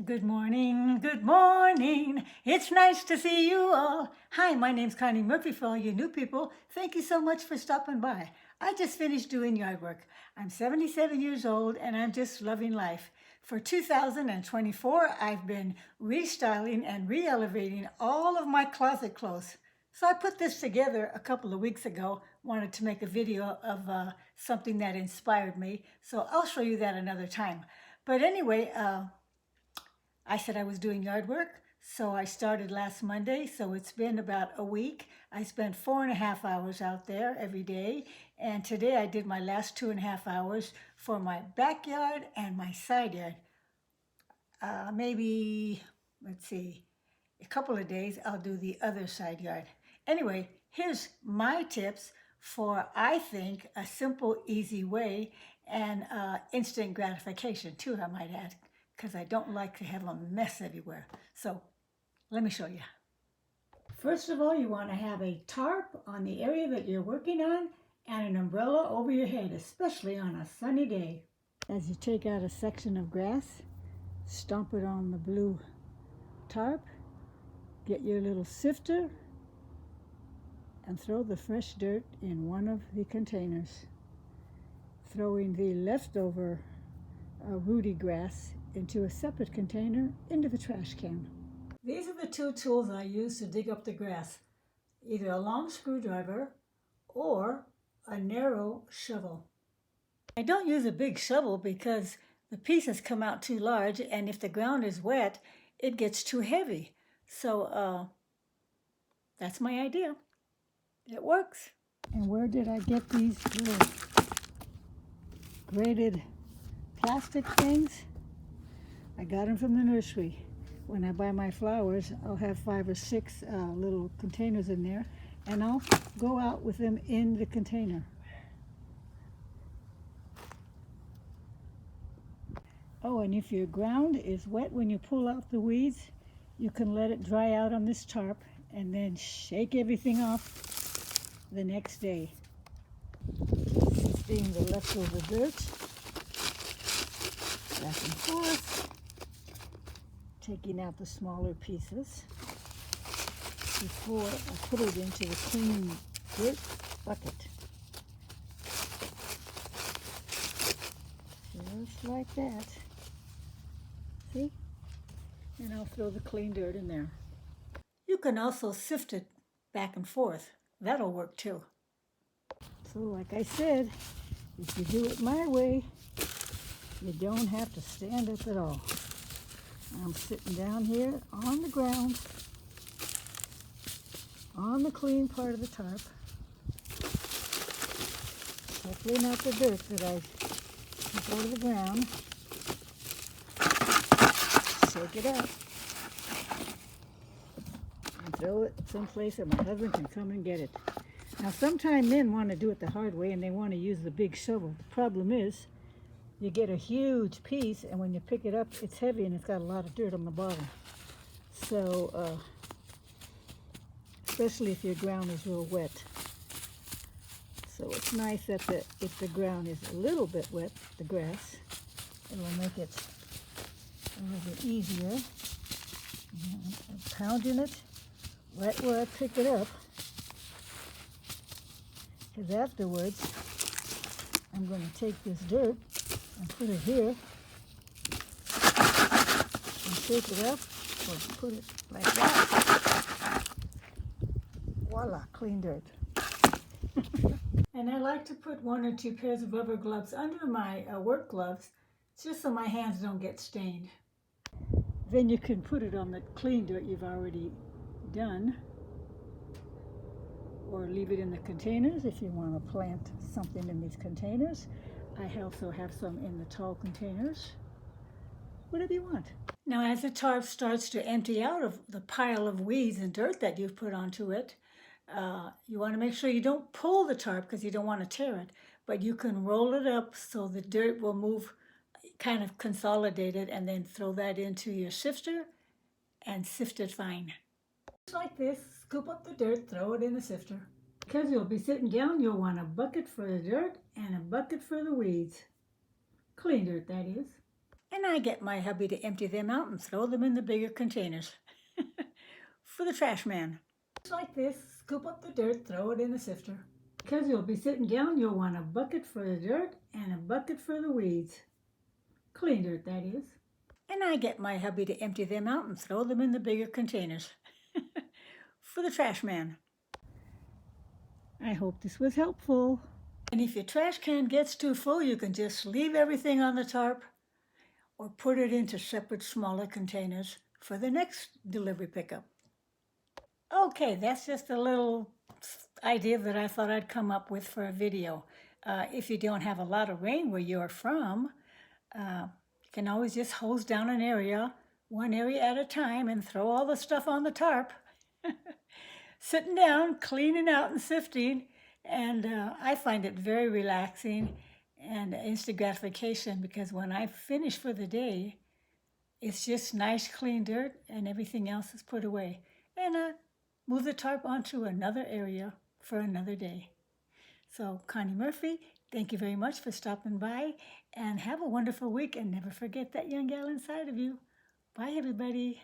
Good morning, good morning. It's nice to see you all. Hi, my name's Connie Murphy. For all you new people, thank you so much for stopping by. I just finished doing yard work. I'm 77 years old and I'm just loving life. For 2024, I've been restyling and re-elevating all of my closet clothes. So I put this together a couple of weeks ago, wanted to make a video of something that inspired me. So I'll show you that another time. But anyway, I said I was doing yard work, so I started last Monday, so it's been about a week. I spent 4.5 hours out there every day, and today I did my last 2.5 hours for my backyard and my side yard. Maybe, let's see, a couple of days I'll do the other side yard. Anyway, here's my tips for, I think, a simple, easy way and instant gratification too, I might add, because I don't like to have a mess everywhere. So let me show you. First of all, you want to have a tarp on the area that you're working on and an umbrella over your head, especially on a sunny day. As you take out a section of grass, stomp it on the blue tarp, get your little sifter, and throw the fresh dirt in one of the containers, throwing the leftover rooty grass into a separate container into the trash can. These are the two tools I use to dig up the grass, either a long screwdriver or a narrow shovel. I don't use a big shovel because the pieces come out too large, and if the ground is wet, it gets too heavy. So that's my idea. It works. And where did I get these little graded plastic things? I got them from the nursery. When I buy my flowers, I'll have 5 or 6 little containers in there, and I'll go out with them in the container. Oh, and if your ground is wet when you pull out the weeds, you can let it dry out on this tarp and then shake everything off the next day. Sifting the leftover dirt back and forth, taking out the smaller pieces before I put it into the clean dirt bucket. Just like that. See? And I'll throw the clean dirt in there. You can also sift it back and forth. That'll work too. So like I said, if you do it my way, you don't have to stand up at all. I'm sitting down here on the ground, on the clean part of the tarp, shuffling out the dirt that I took out of the ground. Shake it up and throw it someplace that my husband can come and get it. Now sometimes men want to do it the hard way and they want to use the big shovel. The problem is you get a huge piece, and when you pick it up, it's heavy and it's got a lot of dirt on the bottom. So, especially if your ground is real wet. So it's nice that if the ground is a little bit wet, the grass, it will make it a little bit easier. I'm pounding it right where I pick it up, because afterwards I'm going to take this dirt and put it here and shake it up, or put it like that. Voila, clean dirt. And I like to put 1 or 2 pairs of rubber gloves under my work gloves, just so my hands don't get stained. Then you can put it on the clean dirt you've already done, or leave it in the containers if you want to plant something in these containers. I also have some in the tall containers. Whatever you want. Now as the tarp starts to empty out of the pile of weeds and dirt that you've put onto it, you want to make sure you don't pull the tarp because you don't want to tear it, but you can roll it up so the dirt will move kind of consolidated, and then throw that into your sifter and sift it fine. Just like this, scoop up the dirt, throw it in the sifter. Because you'll be sitting down, you'll want a bucket for the dirt and a bucket for the weeds. Clean dirt, that is. And I get my hubby to empty them out and throw them in the bigger containers for the trash man. Just like this, scoop up the dirt, throw it in the sifter. Because you'll be sitting down, you'll want a bucket for the dirt and a bucket for the weeds. Clean dirt, that is. And I get my hubby to empty them out and throw them in the bigger containers for the trash man. I hope this was helpful. And if your trash can gets too full, you can just leave everything on the tarp or put it into separate smaller containers for the next delivery pickup. Okay, that's just a little idea that I thought I'd come up with for a video. If you don't have a lot of rain where you're from, you can always just hose down an area, one area at a time, and throw all the stuff on the tarp. Sitting down, cleaning out and sifting, and I find it very relaxing and instant gratification, because when I finish for the day, it's just nice clean dirt and everything else is put away. And move the tarp onto another area for another day. So Connie Murphy, thank you very much for stopping by, and have a wonderful week, and never forget that young gal inside of you. Bye everybody.